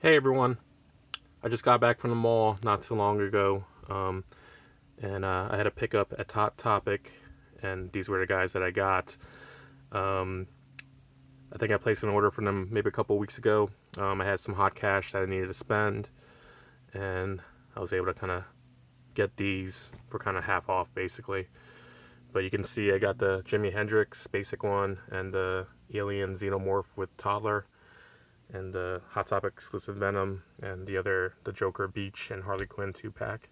Hey everyone, I just got back from the mall not too long ago, and I had a pickup at Tot Topic, and these were the guys that I got. Um, I think I placed an order for them maybe a couple weeks ago. I had some hot cash that I needed to spend, and I was able to kind of get these for kind of half off basically. But you can see I got the Jimi Hendrix basic one and the Alien Xenomorph with Toddler and the Hot Topic exclusive Venom, and the Joker Beach and Harley Quinn 2 pack.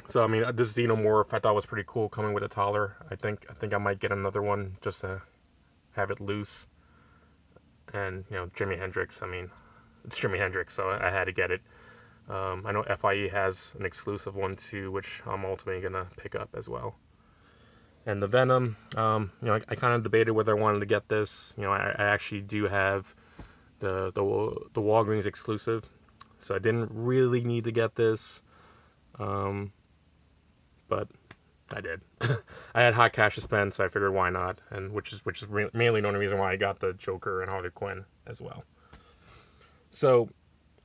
So I mean, this Xenomorph I thought was pretty cool coming with a Toddler. I think I might get another one just to have it loose. And Jimi Hendrix. I mean, it's Jimi Hendrix, so I had to get it. I know FIE has an exclusive one too, which I'm ultimately gonna pick up as well. And the Venom, I kind of debated whether I wanted to get this. I actually do have the Walgreens exclusive, so I didn't really need to get this, but I did. I had hot cash to spend, so I figured why not, and which is mainly the only reason why I got the Joker and Harley Quinn as well. So,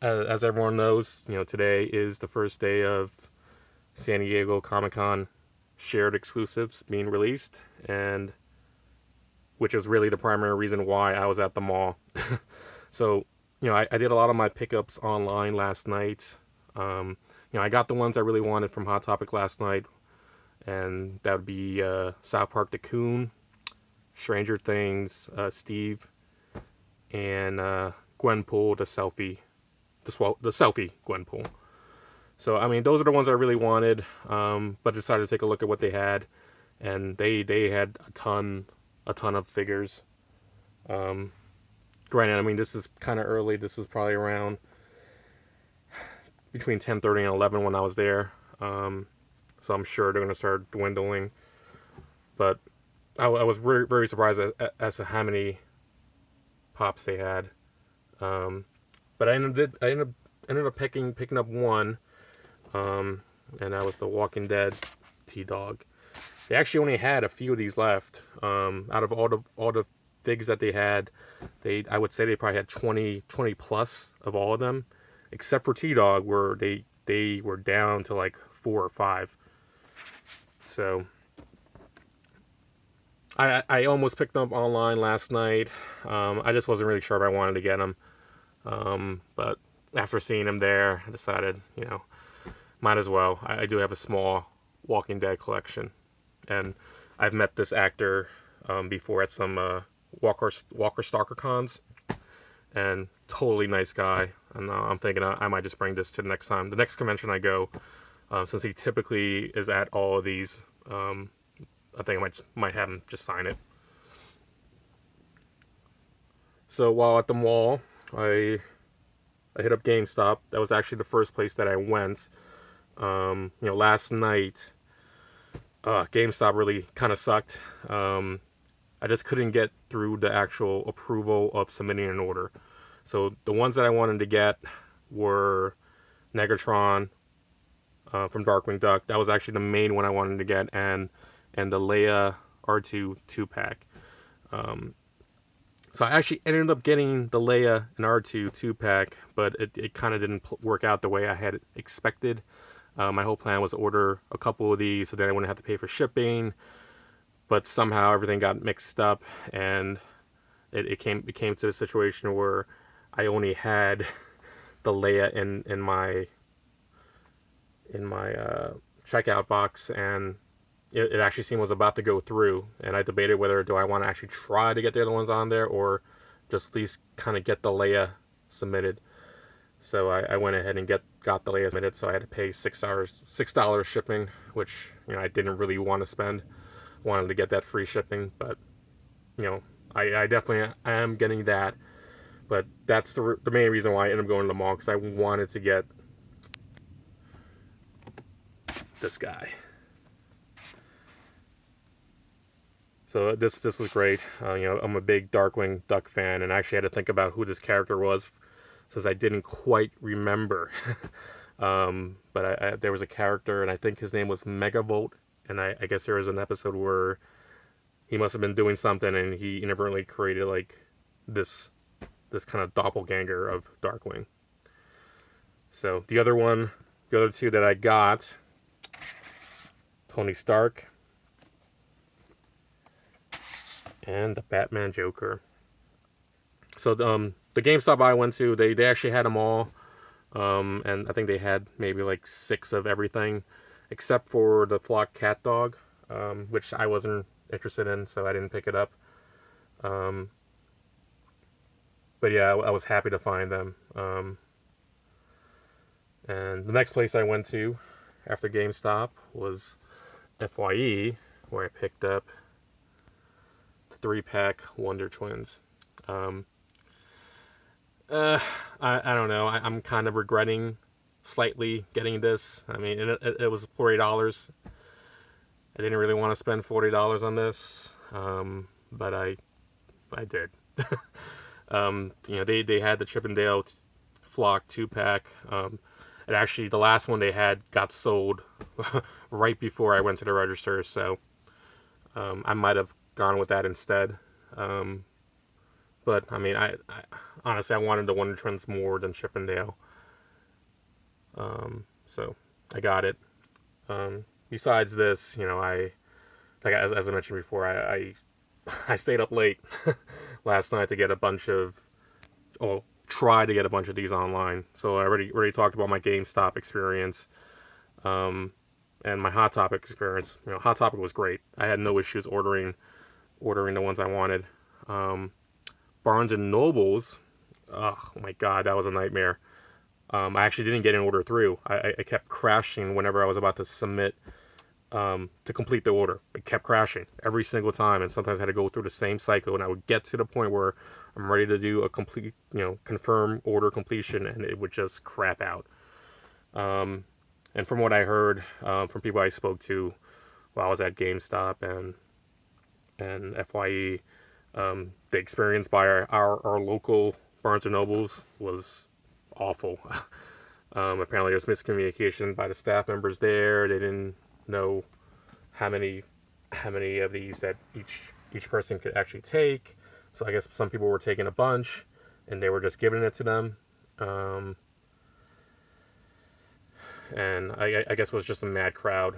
as everyone knows, today is the first day of San Diego Comic-Con shared exclusives being released, and which is really the primary reason why I was at the mall. So, I did a lot of my pickups online last night. I got the ones I really wanted from Hot Topic last night, and that would be South Park the Coon, Stranger Things, Steve, and Gwenpool the selfie Gwenpool. So I mean, those are the ones I really wanted, but I decided to take a look at what they had, and they had a ton of figures. Granted, I mean this is kind of early. This was probably around between 10:30 and 11 when I was there, so I'm sure they're gonna start dwindling. But I was very very surprised as to how many pops they had. But I ended up picking up one, and that was the Walking Dead T-Dog. They actually only had a few of these left. Out of all the figs that they had, I would say they probably had 20 plus of all of them, except for T-Dog, where they were down to like 4 or 5. So I almost picked them up online last night. I just wasn't really sure if I wanted to get them, but after seeing them there, I decided, might as well. I do have a small Walking Dead collection, and I've met this actor before at some Walker Stalker cons, and totally nice guy. And I'm thinking I might just bring this to the next convention I go, since he typically is at all of these. I think I might have him just sign it. So while at the mall, I hit up GameStop. That was actually the first place that I went. Last night, GameStop really kind of sucked. I just couldn't get through the actual approval of submitting an order. So the ones that I wanted to get were Negatron from Darkwing Duck. That was actually the main one I wanted to get, and the Leia R2 2-pack. So I actually ended up getting the Leia and R2 2-pack, but it kind of didn't work out the way I had expected. My whole plan was to order a couple of these so then I wouldn't have to pay for shipping, but somehow everything got mixed up, and it came to the situation where I only had the Leia in my checkout box, and it actually seemed was about to go through, and I debated whether do I want to actually try to get the other ones on there or just at least kind of get the Leia submitted. So I went ahead and got the Leia submitted, so I had to pay $6 shipping, which I didn't really want to spend. Wanted to get that free shipping, but I definitely am getting that. But that's the main reason why I ended up going to the mall, because I wanted to get this guy. So this was great. I'm a big Darkwing Duck fan, and I actually had to think about who this character was, since I didn't quite remember. But there was a character, and I think his name was Megavolt, and I guess there was an episode where he must have been doing something, and he inadvertently created like this this kind of doppelganger of Darkwing. So the other two that I got, Tony Stark and the Batman Joker. So the GameStop I went to, they actually had them all, and I think they had maybe like 6 of everything, except for the Flock Cat Dog, which I wasn't interested in, so I didn't pick it up. But yeah, I was happy to find them. And the next place I went to after GameStop was FYE, where I picked up the 3-pack Wonder Twins. I don't know. I'm kind of regretting slightly getting this. I mean, it was $40. I didn't really want to spend $40 on this, but I did. They had the Chip 'n Dale Flock 2-pack. And actually, the last one they had got sold right before I went to the register, so I might have gone with that instead. But I mean, I honestly, I wanted the Wonder Twins more than Chip 'n Dale, so I got it. Besides this, as I mentioned before, I stayed up late last night to get a bunch of, try to get a bunch of these online. So I already talked about my GameStop experience, and my Hot Topic experience. Hot Topic was great. I had no issues ordering the ones I wanted. Barnes and Nobles, oh my god, that was a nightmare. I actually didn't get an order through. I kept crashing whenever I was about to submit to complete the order. It kept crashing every single time, and sometimes I had to go through the same cycle, and I would get to the point where I'm ready to do a complete, confirm order completion, and it would just crap out. And from what I heard from people I spoke to while I was at GameStop and FYE, the experience by our local Barnes & Nobles was awful. Apparently there was miscommunication by the staff members there. They didn't know how many of these that each person could actually take. So I guess some people were taking a bunch and they were just giving it to them. And I guess it was just a mad crowd.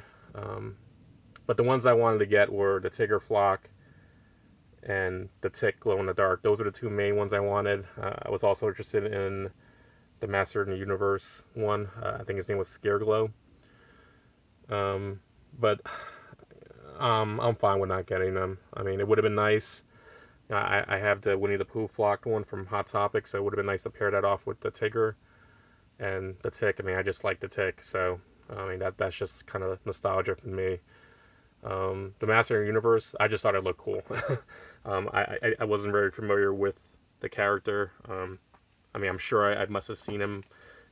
But the ones I wanted to get were the Tigger Flock and the Tick Glow in the Dark. Those are the 2 main ones I wanted. I was also interested in the Master in the Universe one. I think his name was Scareglow. But I'm fine with not getting them. I mean, it would have been nice. I have the Winnie the Pooh flocked one from Hot Topic, so it would have been nice to pair that off with the Tigger and the Tick. I mean, I just like the Tick, so I mean that's just kind of nostalgia for me. The Master of the Universe, I just thought it looked cool. I wasn't very familiar with the character. I mean, I'm sure I must have seen him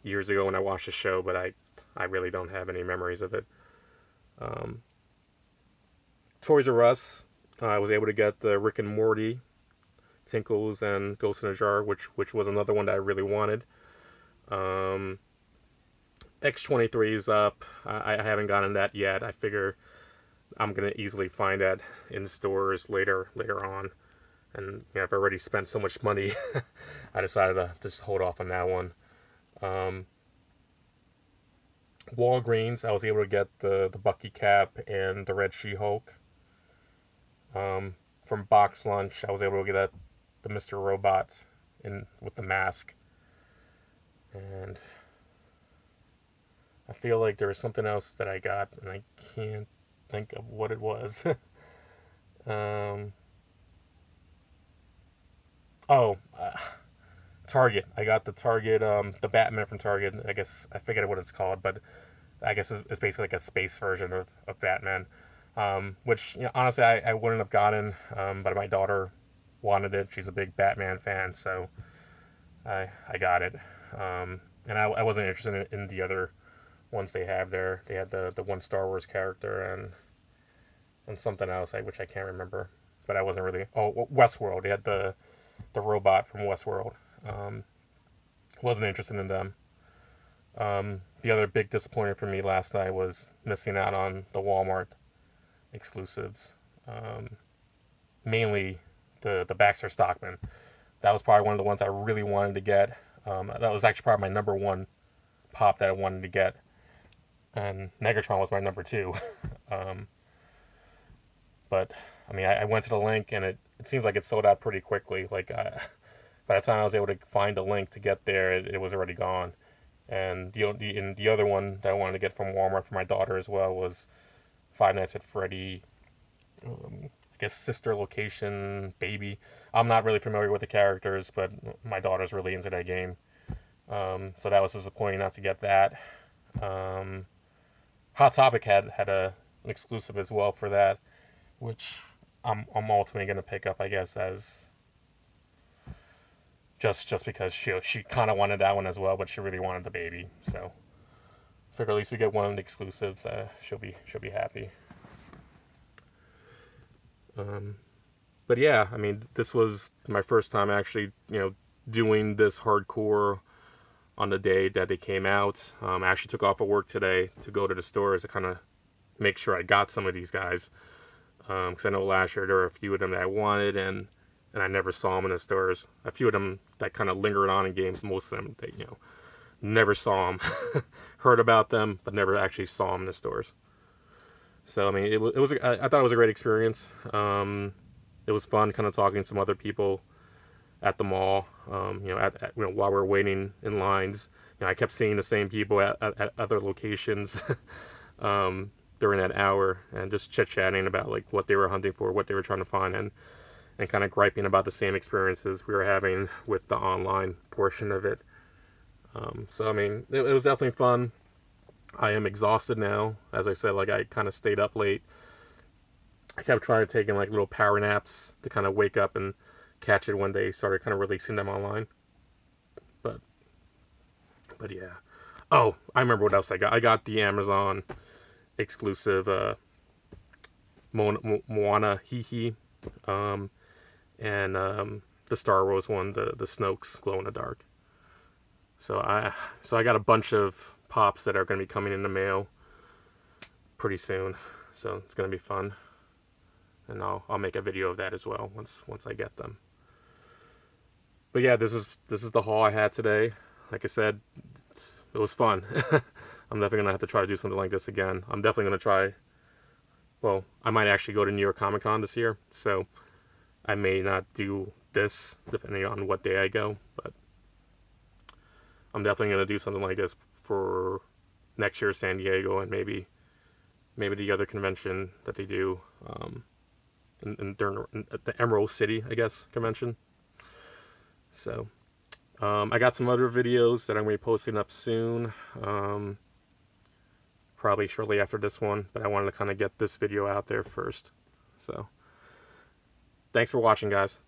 years ago when I watched the show, but I really don't have any memories of it. Toys R Us, I was able to get the Rick and Morty, Tinkles, and Ghost in a Jar, which was another one that I really wanted. X-23 is up. I haven't gotten that yet. I figure I'm gonna easily find that in stores later on. And I've already spent so much money. I decided to just hold off on that one. Walgreens, I was able to get the Bucky Cap and the Red She-Hulk. From Box Lunch, I was able to get the Mr. Robot with the mask. And I feel like there was something else that I got, and I can't think of what it was. Target. I got the Target, the Batman from Target. I guess I forget what it's called, but I guess it's basically like a space version of Batman. Which, honestly, I wouldn't have gotten, but my daughter wanted it. She's a big Batman fan, so I got it. And I wasn't interested in the other ones they have there. They had the one Star Wars character and something else, which I can't remember. But I wasn't really... Oh, Westworld. They had the robot from Westworld. Wasn't interested in them. The other big disappointment for me last night was missing out on the Walmart exclusives. Mainly the Baxter Stockman. that was probably one of the ones I really wanted to get. That was actually probably my number one pop that I wanted to get, and Negatron was my number two. But I mean, I went to the link, and it seems like it sold out pretty quickly. Like by the time I was able to find a link to get there, it was already gone. And the other one that I wanted to get from Walmart for my daughter as well was Five Nights at Freddy. I guess sister location baby. I'm not really familiar with the characters, but my daughter's really into that game. So that was disappointing not to get that. Hot Topic had an exclusive as well for that, which I'm ultimately gonna pick up, I guess, as just because she kind of wanted that one as well, but she really wanted the baby. So figure at least we get one of the exclusives. She'll be happy. But yeah, I mean, this was my first time actually, doing this hardcore on the day that they came out. I actually took off of work today to go to the stores to kind of make sure I got some of these guys. Because I know last year there were a few of them that I wanted, and I never saw them in the stores. A few of them that kind of lingered on in games. Most of them, never saw them. Heard about them, but never actually saw them in the stores. So I mean, I thought it was a great experience. It was fun, kind of talking to some other people at the mall. While we were waiting in lines, I kept seeing the same people at other locations during that hour, and just chit-chatting about like what they were hunting for, what they were trying to find, and kind of griping about the same experiences we were having with the online portion of it. So I mean, it was definitely fun. I am exhausted now. As I said, like, I kind of stayed up late. I kept trying to take like little power naps to kind of wake up and catch it when they started kind of releasing them online. But yeah. Oh, I remember what else I got. I got the Amazon exclusive Moana Hihi, and the Star Wars one, the Snoke's glow in the dark. So I got a bunch of pops that are going to be coming in the mail pretty soon, so it's going to be fun, and I'll make a video of that as well once I get them. But yeah, this is the haul I had today. Like I said, it was fun. I'm definitely going to have to try to do something like this again. I'm definitely going to try, well, I might actually go to New York Comic Con this year, so I may not do this depending on what day I go, but I'm definitely going to do something like this for next year's San Diego, and maybe the other convention that they do at the Emerald City, I guess, convention. So I got some other videos that I'm going to be posting up soon, probably shortly after this one, but I wanted to kind of get this video out there first. So thanks for watching, guys.